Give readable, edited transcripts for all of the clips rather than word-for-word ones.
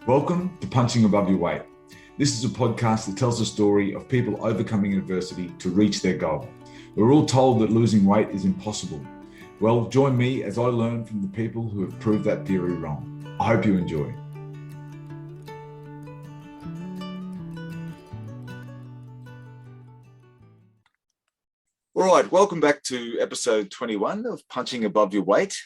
Welcome to Punching Above Your Weight. This is a podcast that tells the story of people overcoming adversity to reach their goal. We're all told that losing weight is impossible. Well, join me as I learn from the people who have proved that theory wrong. I hope you enjoy. All right, welcome back to episode 21 of Punching Above Your Weight.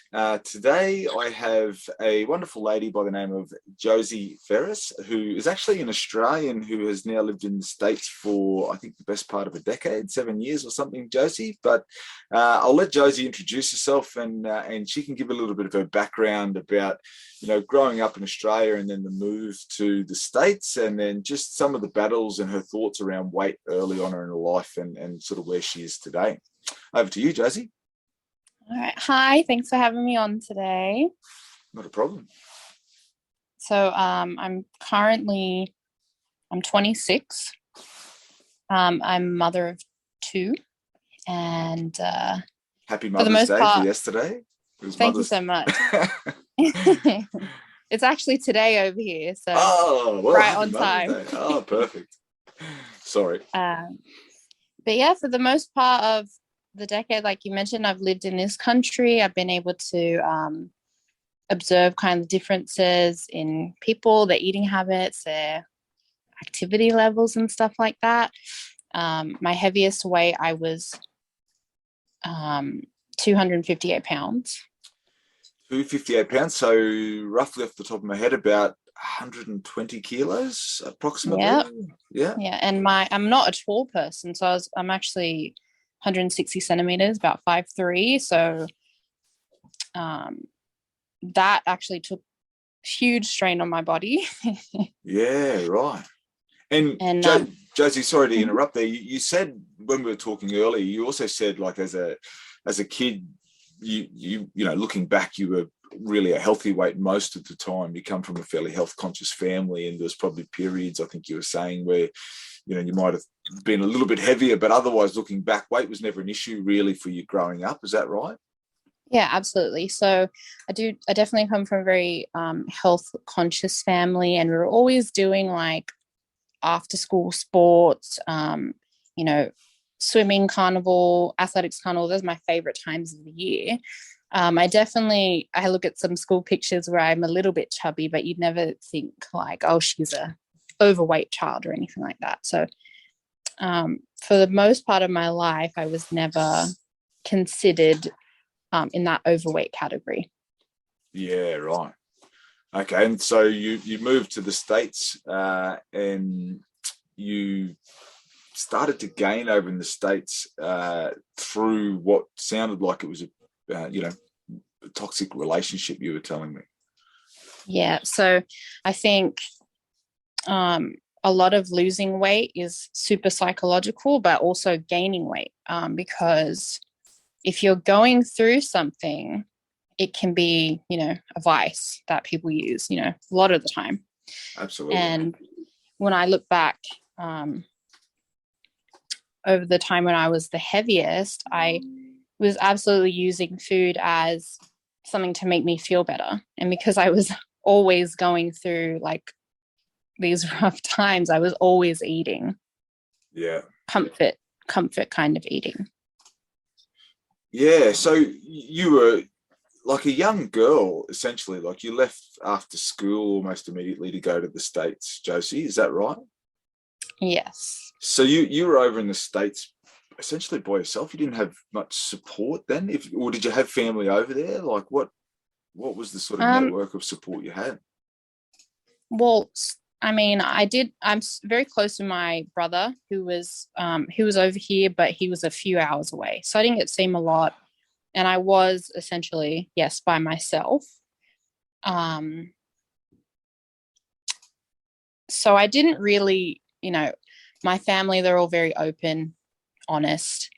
Today I have a wonderful lady by the name of Josie Ferris, who is actually an Australian who has now lived in the States for, I think, the best part of a decade, 7 years or something, Josie. But I'll let Josie introduce herself and she can give a little bit of her background about, growing up in Australia and then the move to the States, and then just some of the battles and her thoughts around weight early on in her life and sort of where she is today. Over to you, Josie. All right. Hi, thanks for having me on today. Not a problem. So I'm 26. I'm mother of two, and happy Mother's Day for yesterday. Thank you so much. It's actually today over here, so right on time. Oh, perfect. Sorry. But yeah, for the most part of the decade, like you mentioned, I've lived in this country. I've been able to observe kind of differences in people, their eating habits, their activity levels and stuff like that. My heaviest weight, I was 258 pounds. 258 pounds, so roughly off the top of my head, about 120 kilos approximately. Yeah. And I'm not a tall person, so I'm actually 160 centimeters, about 5'3". So that actually took huge strain on my body. Yeah, right. And Josie, sorry to interrupt there. You said when we were talking earlier, you also said like as a kid, you looking back, you were really a healthy weight most of the time. You come from a fairly health conscious family, and there was probably periods, I think you were saying, where you might have been a little bit heavier, but otherwise looking back, weight was never an issue really for you growing up. Is that right? Yeah, absolutely. So I definitely come from a very health conscious family, and we were always doing like after school sports, swimming, carnival, athletics carnival. Those are my favorite times of the year. I look at some school pictures where I'm a little bit chubby, but you'd never think like, oh, she's a overweight child or anything like that. So for the most part of my life, I was never considered in that overweight category. Yeah, right. Okay, and so you moved to the States and you started to gain over in the States through what sounded like it was a toxic relationship, you were telling me. Yeah, so I think a lot of losing weight is super psychological, but also gaining weight because if you're going through something, it can be, a vice that people use, a lot of the time. Absolutely. And when I look back over the time when I was the heaviest, I was absolutely using food as something to make me feel better. And because I was always going through like these rough times, I was always eating. Yeah. Comfort kind of eating. Yeah. So you were like a young girl, essentially, like you left after school almost immediately to go to the States, Josie. Is that right? Yes. So you were over in the States essentially by yourself. You didn't have much support then, or did you have family over there? Like what was the sort of network of support you had? Well, I mean, I'm very close to my brother who was over here, but he was a few hours away, so I didn't get to see him a lot, and I was essentially by myself. So I didn't really, my family, they're all very open, honest.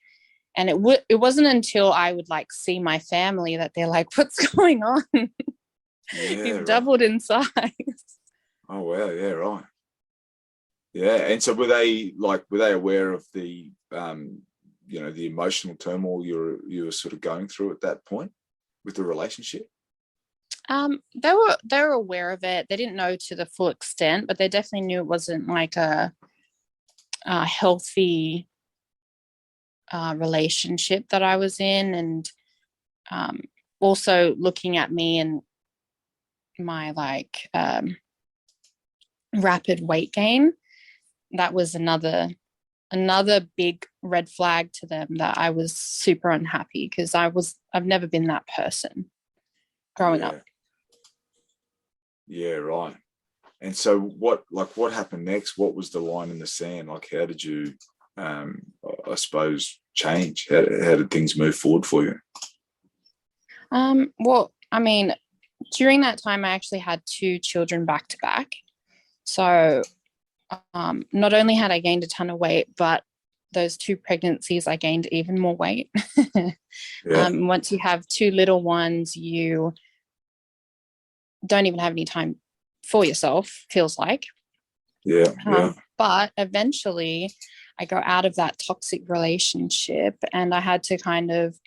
And it wasn't until I would like see my family that they're like, what's going on? You've doubled in size. Oh, wow. Yeah, right. Yeah. And so were they aware of the, the emotional turmoil you were sort of going through at that point with the relationship? They were aware of it. They didn't know to the full extent, but they definitely knew it wasn't like a healthy relationship that I was in, and um, also looking at me and my rapid weight gain. That was another big red flag to them, that I was super unhappy, because I've never been that person growing up. Yeah, right. And so what happened next? What was the line in the sand? Like, how did you, I suppose, change? How did things move forward for you? Well, I mean, during that time, I actually had two children back to back. So not only had I gained a ton of weight, but those two pregnancies, I gained even more weight. Yeah. Once you have two little ones, you don't even have any time for yourself, feels like. Yeah. But eventually, I got out of that toxic relationship, and I had to kind of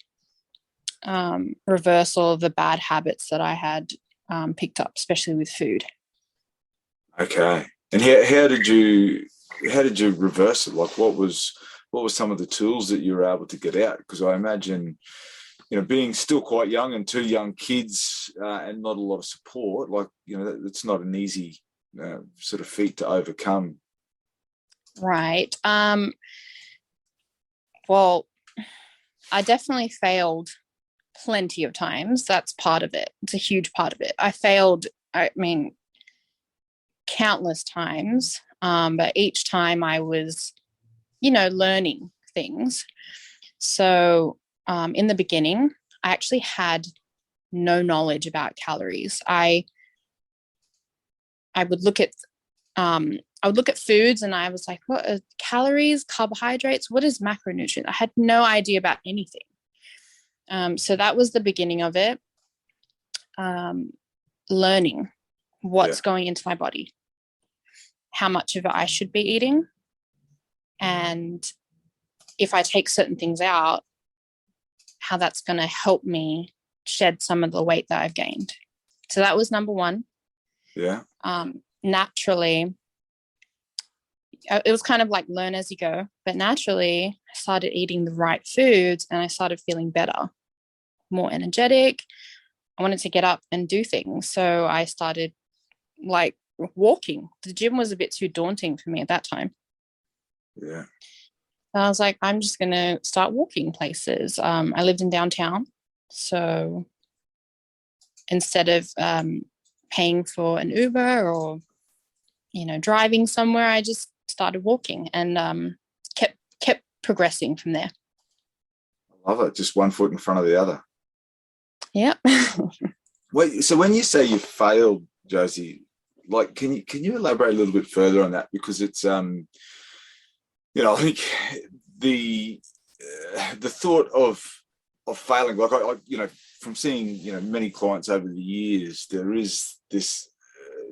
reverse all of the bad habits that I had picked up, especially with food. Okay. And how did you reverse it? Like, what was some of the tools that you were able to get out? Because I imagine, being still quite young and two young kids and not a lot of support, like, that's not an easy sort of feat to overcome. Right. Well, I definitely failed plenty of times. That's part of it. It's a huge part of it. I failed, I mean, countless times. But each time I was, learning things. So in the beginning, I actually had no knowledge about calories. I would look at foods, and I was like, what are calories, carbohydrates? What is macronutrient? I had no idea about anything. So that was the beginning of it. Learning what's going into my body, how much of it I should be eating, and if I take certain things out, how that's going to help me shed some of the weight that I've gained. So that was number one. Yeah. Naturally, it was kind of like learn as you go, but naturally I started eating the right foods, and I started feeling better, more energetic. I wanted to get up and do things. So I started like walking. The gym was a bit too daunting for me at that time. Yeah. And I was like, I'm just going to start walking places. I lived in downtown. So instead of paying for an Uber or, driving somewhere, I just started walking, and kept progressing from there. I love it. Just one foot in front of the other. Yeah. Wait, so when you say you failed, Josie, like, can you elaborate a little bit further on that? Because it's I think the thought of failing, like I from seeing many clients over the years, there is this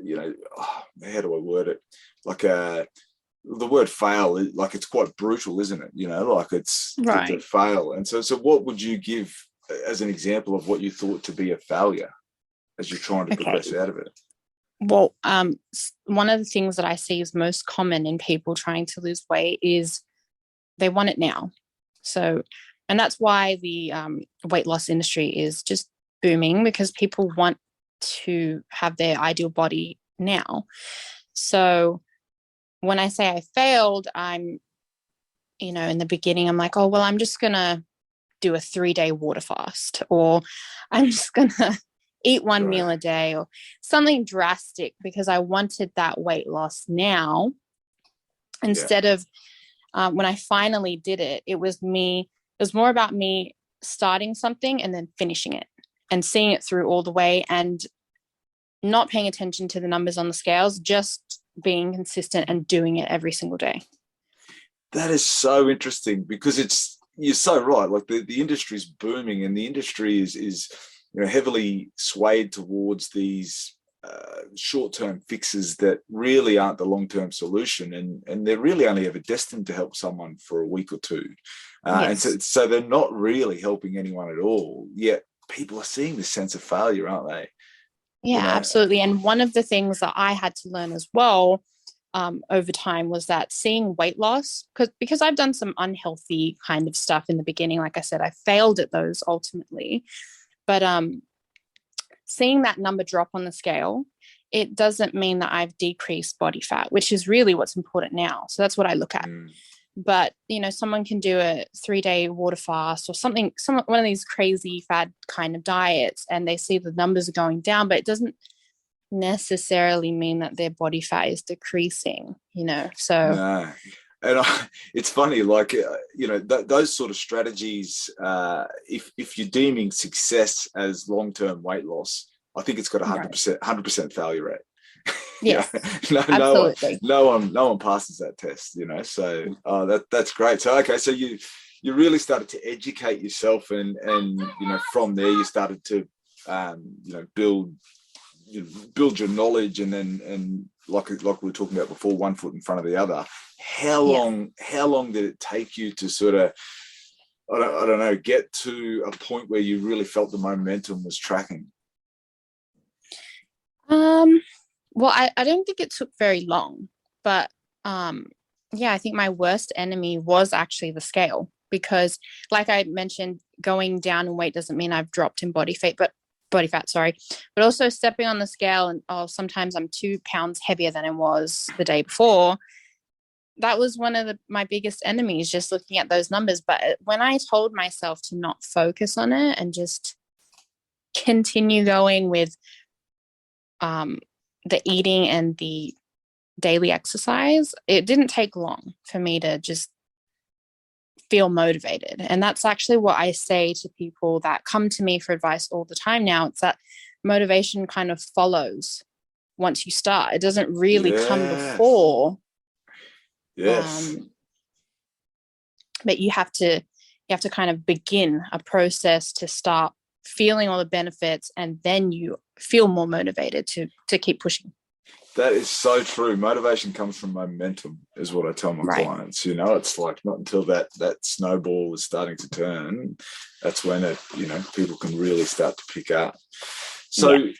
how do I word it? Like the word fail, like, it's quite brutal, isn't it? Like, it's right. To fail. And so what would you give as an example of what you thought to be a failure as you're trying to progress out of it? Well, one of the things that I see is most common in people trying to lose weight is they want it now. So, and that's why the weight loss industry is just booming, because people want to have their ideal body now. So when I say I failed, I'm, in the beginning, I'm like, oh, well, I'm just going to do a 3-day water fast, or I'm just going to eat one meal a day, or something drastic, because I wanted that weight loss now. Instead of when I finally did it, it was more about me starting something and then finishing it and seeing it through all the way, and not paying attention to the numbers on the scales, just being consistent and doing it every single day. That is so interesting, because you're so right. Like, the industry is booming, and the industry is heavily swayed towards these short-term fixes that really aren't the long-term solution, and they're really only ever destined to help someone for a week or two. Yes. And so they're not really helping anyone at all. Yet people are seeing this sense of failure, aren't they? Yeah, absolutely. And one of the things that I had to learn as well over time was that seeing weight loss, because I've done some unhealthy kind of stuff in the beginning. Like I said, I failed at those ultimately, but seeing that number drop on the scale, it doesn't mean that I've decreased body fat, which is really what's important now. So that's what I look at. But someone can do a 3-day water fast or one of these crazy fad kind of diets, and they see the numbers are going down, but it doesn't necessarily mean that their body fat is decreasing. So no. And it's funny, like those sort of strategies. If you're deeming success as long-term weight loss, I think it's got 100% failure rate. Yes, absolutely. No one passes that test. So that's great. So okay, so you really started to educate yourself, and from there you started to build your knowledge, and like we were talking about before, one foot in front of the other. How long did it take you to sort of, I don't know, get to a point where you really felt the momentum was tracking? Well, I don't think it took very long, but I think my worst enemy was actually the scale, because like I mentioned, going down in weight doesn't mean I've dropped in body fat, but also stepping on the scale and sometimes I'm 2 pounds heavier than I was the day before. That was one of my biggest enemies, just looking at those numbers. But when I told myself to not focus on it and just continue going with the eating and the daily exercise, it didn't take long for me to just feel motivated. And that's actually what I say to people that come to me for advice all the time now. It's that motivation kind of follows once you start. It doesn't really come before. Yes. But you have to kind of begin a process to start feeling all the benefits, and then you feel more motivated to keep pushing. That is so true. Motivation comes from momentum, is what I tell my clients. It's like not until that snowball is starting to turn, that's when people can really start to pick up. So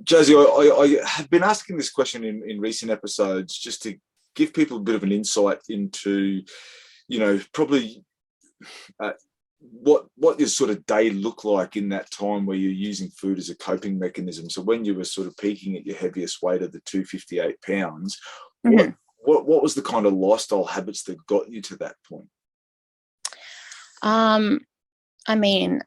Josie, I have been asking this question in recent episodes just to give people a bit of an insight into, probably what your sort of day look like in that time where you're using food as a coping mechanism. So when you were sort of peaking at your heaviest weight of the 258 pounds, what was the kind of lifestyle habits that got you to that point? I mean,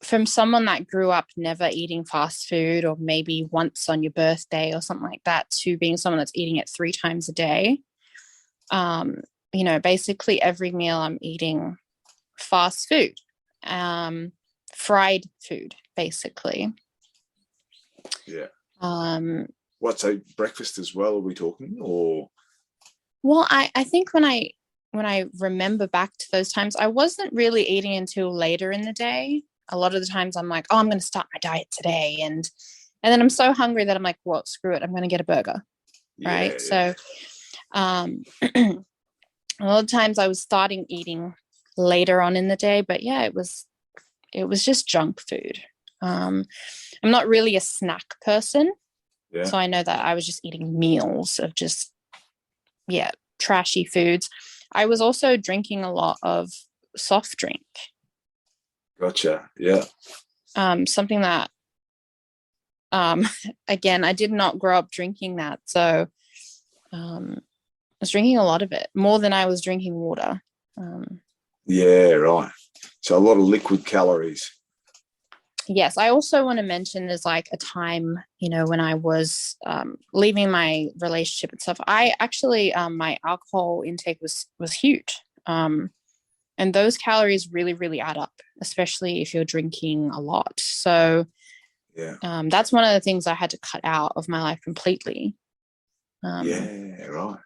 from someone that grew up never eating fast food, or maybe once on your birthday or something like that, to being someone that's eating it 3 times a day, basically every meal I'm eating fast food, fried food, basically. What, so breakfast as well, are we talking? Or well, I think when I remember back to those times, I wasn't really eating until later in the day. A lot of the times I'm like, I'm going to start my diet today, and then I'm so hungry that I'm like, well, screw it, I'm going to get a burger. Right. So a lot of times I was starting eating later on in the day, but it was just junk food. I'm not really a snack person, so I know that I was just eating meals of just trashy foods. I was also drinking a lot of soft drink. Gotcha. Something that again, I did not grow up drinking that, so I was drinking a lot of it, more than I was drinking water. Right. So a lot of liquid calories. Yes. I also want to mention there's like a time, when I was leaving my relationship and stuff, I actually, my alcohol intake was huge. And those calories really, really add up, especially if you're drinking a lot. So that's one of the things I had to cut out of my life completely. Right.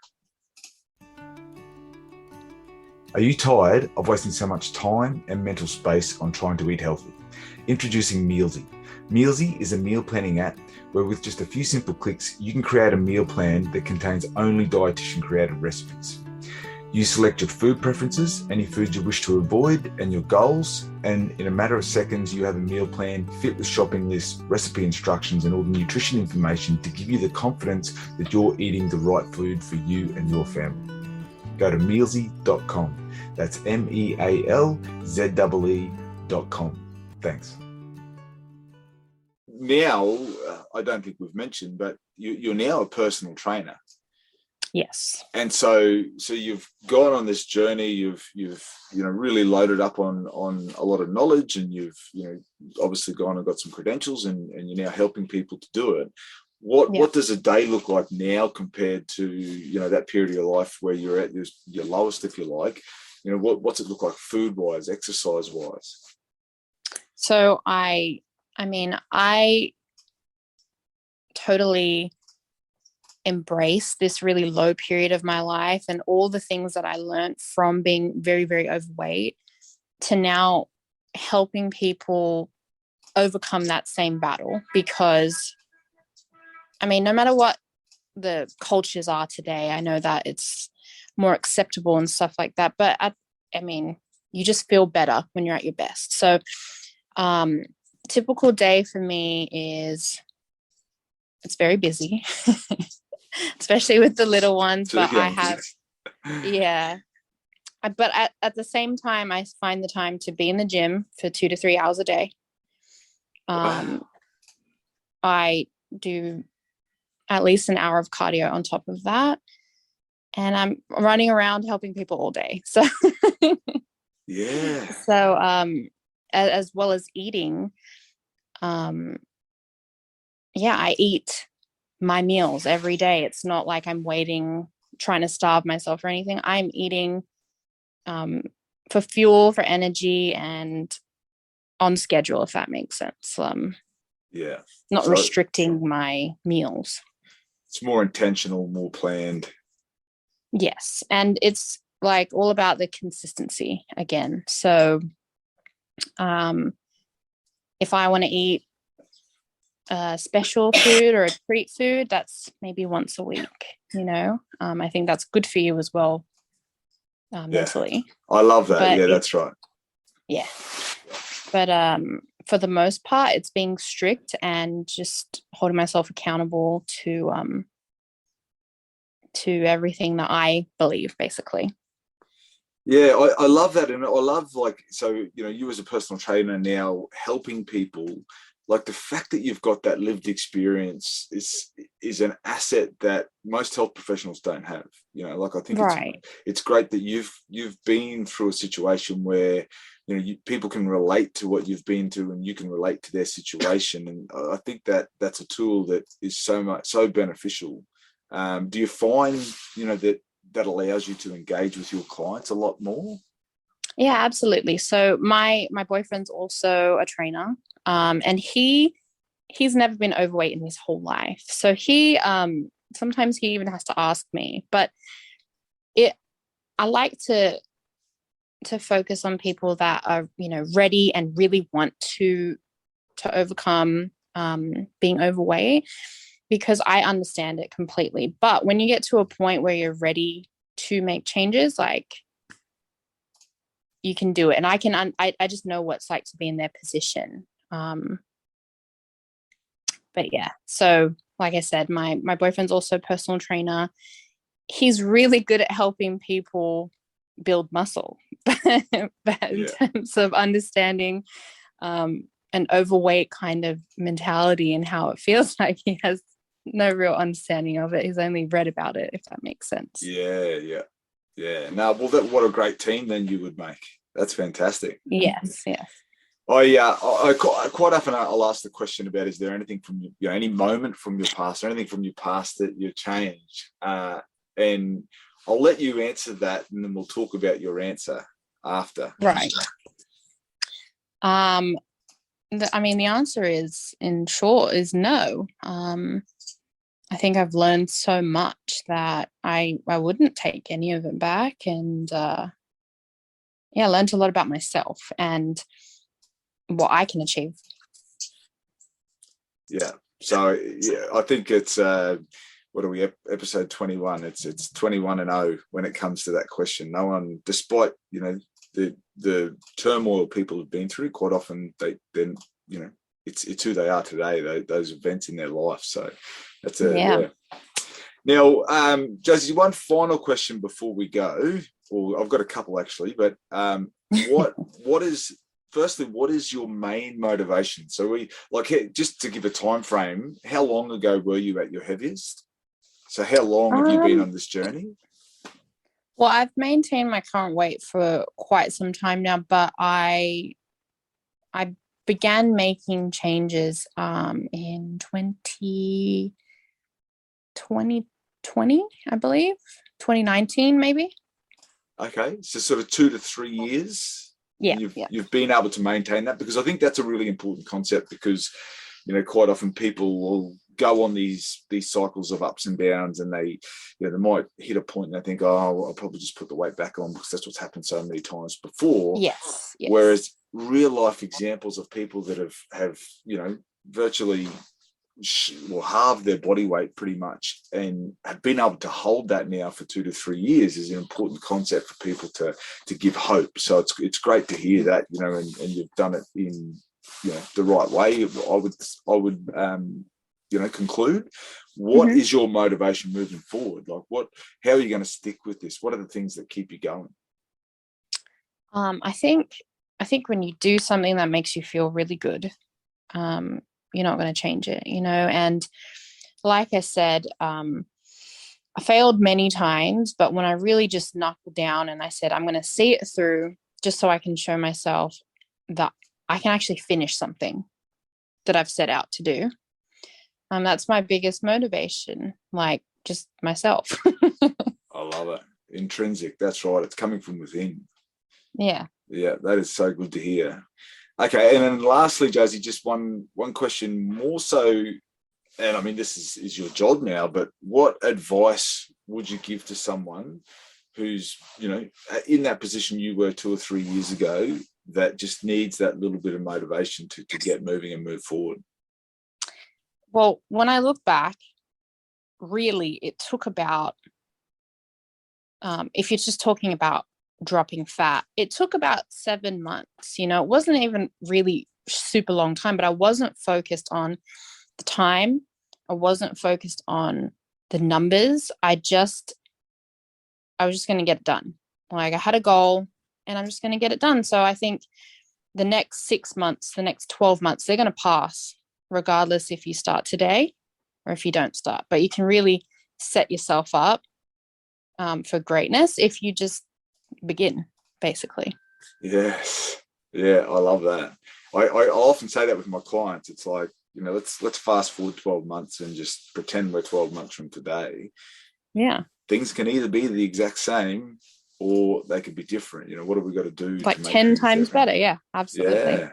Are you tired of wasting so much time and mental space on trying to eat healthy? Introducing Mealsy. Mealsy is a meal planning app where with just a few simple clicks, you can create a meal plan that contains only dietitian created recipes. You select your food preferences, any foods you wish to avoid, and your goals. And in a matter of seconds, you have a meal plan, fitness shopping list, recipe instructions, and all the nutrition information to give you the confidence that you're eating the right food for you and your family. Go to mealsy.com. That's MEALZEE.com. Thanks. Now, I don't think we've mentioned, but you're now a personal trainer. Yes. And so you've gone on this journey. You've really loaded up on a lot of knowledge, and you've obviously gone and got some credentials, and you're now helping people to do it. What does a day look like now compared to that period of your life where you're at your lowest, if you like? What's it look like food wise, exercise wise? So I totally embrace this really low period of my life and all the things that I learned from being very, very overweight to now helping people overcome that same battle. Because no matter what the cultures are today, I know that it's more acceptable and stuff like that, but you just feel better when you're at your best. So typical day for me it's very busy. Especially with the little ones, but I have, but at the same time, I find the time to be in the gym for 2 to 3 hours a day. I do at least an hour of cardio on top of that, and I'm running around helping people all day. So, as well as eating, I eat my meals every day. It's not like I'm trying to starve myself or anything. I'm eating for fuel, for energy, and on schedule, if that makes sense. Not restricting my meals. It's more intentional, more planned. Yes. And it's like all about the consistency again. So if I want to eat special food or a treat food, that's maybe once a week. I think that's good for you as well, mentally. I love that. That's right. But for the most part, it's being strict and just holding myself accountable to everything that I believe, basically. I love that. And I love, you as a personal trainer now helping people. Like, the fact that you've got that lived experience is an asset that most health professionals don't have. I think it's great that you've been through a situation where people can relate to what you've been through, and you can relate to their situation. And I think that that's a tool that is so beneficial. Do you find that allows you to engage with your clients a lot more? Yeah, absolutely. So my boyfriend's also a trainer. And he's never been overweight in his whole life. So he sometimes he even has to ask me, but I like to focus on people that are, ready and really want to overcome being overweight, because I understand it completely. But when you get to a point where you're ready to make changes, you can do it. And I just know what it's like to be in their position. But yeah, so like I said, my boyfriend's also a personal trainer. He's really good at helping people build muscle, but in terms of understanding an overweight kind of mentality and how it feels like, he has no real understanding of it. He's only read about it, if that makes sense. Yeah. No, well, what a great team then you would make. That's fantastic. Yes. I quite often I'll ask the question about, is there anything from any moment from your past or anything from your past that you changed? And I'll let you answer that, and then we'll talk about your answer after. Right. The answer is, in short, is no. I think I've learned so much that I wouldn't take any of it back, and I learned a lot about myself and what I can achieve. So I think it's what are we, episode 21? It's 21-0 when it comes to that question. No one, despite, you know, the turmoil people have been through, quite often then, you know, it's who they are today, those events in their life. So that's yeah. Now, Josie, one final question before we go, or I've got a couple actually, but what is your main motivation? So just to give a time frame, how long ago were you at your heaviest? So how long have you been on this journey? Well, I've maintained my current weight for quite some time now, but I began making changes in 2020, I believe, 2019 maybe. Okay, so sort of 2 to 3 years. Yeah, you've been able to maintain that, because I think that's a really important concept, because, you know, quite often people will go on these cycles of ups and downs, and they might hit a point and they think, oh, I'll probably just put the weight back on because that's what's happened so many times before. Yes. Whereas real life examples of people that have you know, virtually halved their body weight pretty much, and have been able to hold that now for 2 to 3 years, is an important concept for people to give hope. So it's great to hear that, you know, and you've done it in, you know, the right way. I would you know, conclude. What is your motivation moving forward? Like, how are you going to stick with this? What are the things that keep you going? I think when you do something that makes you feel really good, you're not going to change it, you know. And like I said, I failed many times, but when I really just knuckled down and I said, I'm going to see it through, just so I can show myself that I can actually finish something that I've set out to do. That's my biggest motivation, like just myself. I love it. Intrinsic. That's right. It's coming from within. Yeah. Yeah, that is so good to hear. Okay, and then lastly, Josie, just one question more so, and I mean, this is your job now, but what advice would you give to someone who's, you know, in that position you were 2 or 3 years ago, that just needs that little bit of motivation to get moving and move forward? Well, when I look back, really, it took about, if you're just talking about dropping fat, it took about 7 months. You know, it wasn't even really super long time, but I wasn't focused on the time. I wasn't focused on the numbers. I was just going to get it done. Like, I had a goal and I'm just going to get it done. So I think the next 6 months, the next 12 months, they're going to pass, regardless if you start today or if you don't start. But you can really set yourself up for greatness if you just begin, basically. Yes. Yeah, I love that. I often say that with my clients. It's like, you know, let's fast forward 12 months and just pretend we're 12 months from today. Yeah. Things can either be the exact same or they could be different. You know, what have we got to do? Like 10 times better. Yeah, absolutely. Yeah.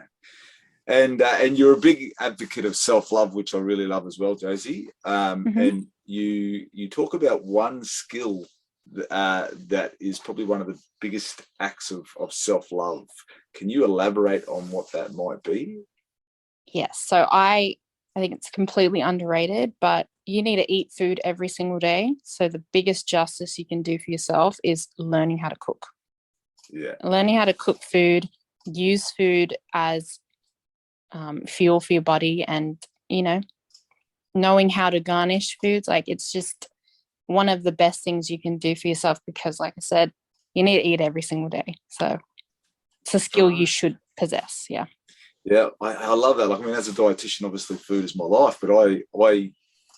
And you're a big advocate of self-love, which I really love as well, Josie. And you talk about one skill that is probably one of the biggest acts of self-love. Can you elaborate on what that might be? Yes. So I think it's completely underrated, but you need to eat food every single day. So the biggest justice you can do for yourself is learning how to cook. Yeah. Learning how to cook food, use food as fuel for your body, and, you know, knowing how to garnish foods. Like, it's just one of the best things you can do for yourself, because, like I said, you need to eat every single day. So it's a skill you should possess. Yeah. Yeah, I love that. Like, I mean, as a dietitian, obviously food is my life, but I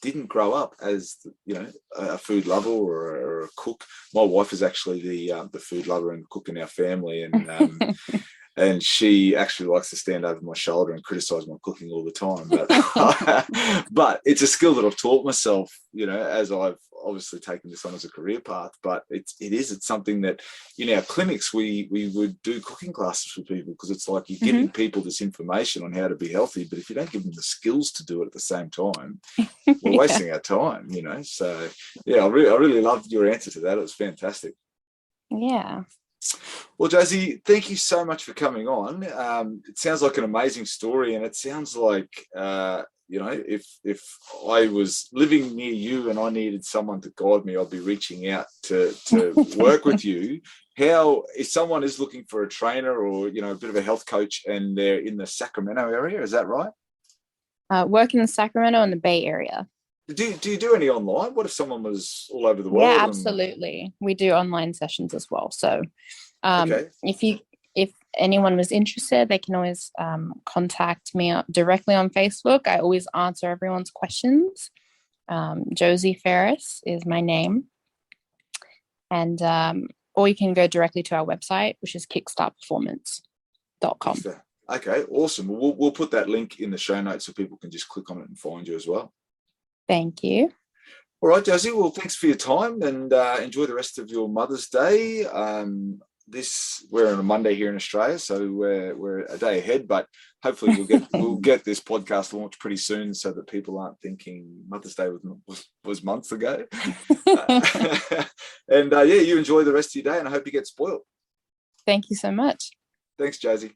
didn't grow up as, you know, a food lover or a cook. My wife is actually the food lover and cook in our family, and and she actually likes to stand over my shoulder and criticize my cooking all the time. But it's a skill that I've taught myself, you know, as I've obviously taken this on as a career path. But it's something that in our clinics we would do cooking classes for people, because it's like you're giving people this information on how to be healthy, but if you don't give them the skills to do it at the same time, we're wasting our time, you know. So yeah, I really loved your answer to that. It was fantastic. Yeah. Well, Josie, thank you so much for coming on. It sounds like an amazing story, and it sounds like if I was living near you and I needed someone to guide me, I'd be reaching out to work with you. How, if someone is looking for a trainer or, a bit of a health coach and they're in the Sacramento area, is that right? Work in the Sacramento and the Bay Area. Do you do any online? What if someone was all over the world? Yeah, absolutely. We do online sessions as well. So Okay. if anyone was interested, they can always contact me directly on Facebook. I always answer everyone's questions. Josie Ferris is my name. And or you can go directly to our website, which is kickstartperformance.com. Okay, awesome. We'll put that link in the show notes so people can just click on it and find you as well. Thank you. All right, Josie. Well, thanks for your time and enjoy the rest of your Mother's Day. We're on a Monday here in Australia, so we're a day ahead, but hopefully we'll get this podcast launched pretty soon so that people aren't thinking Mother's Day was months ago. And you enjoy the rest of your day, and I hope you get spoiled. Thank you so much. Thanks, Josie.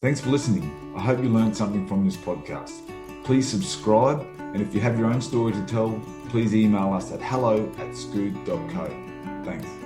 Thanks for listening. I hope you learned something from this podcast. Please subscribe, and if you have your own story to tell, please email us at hello@scood.co. Thanks.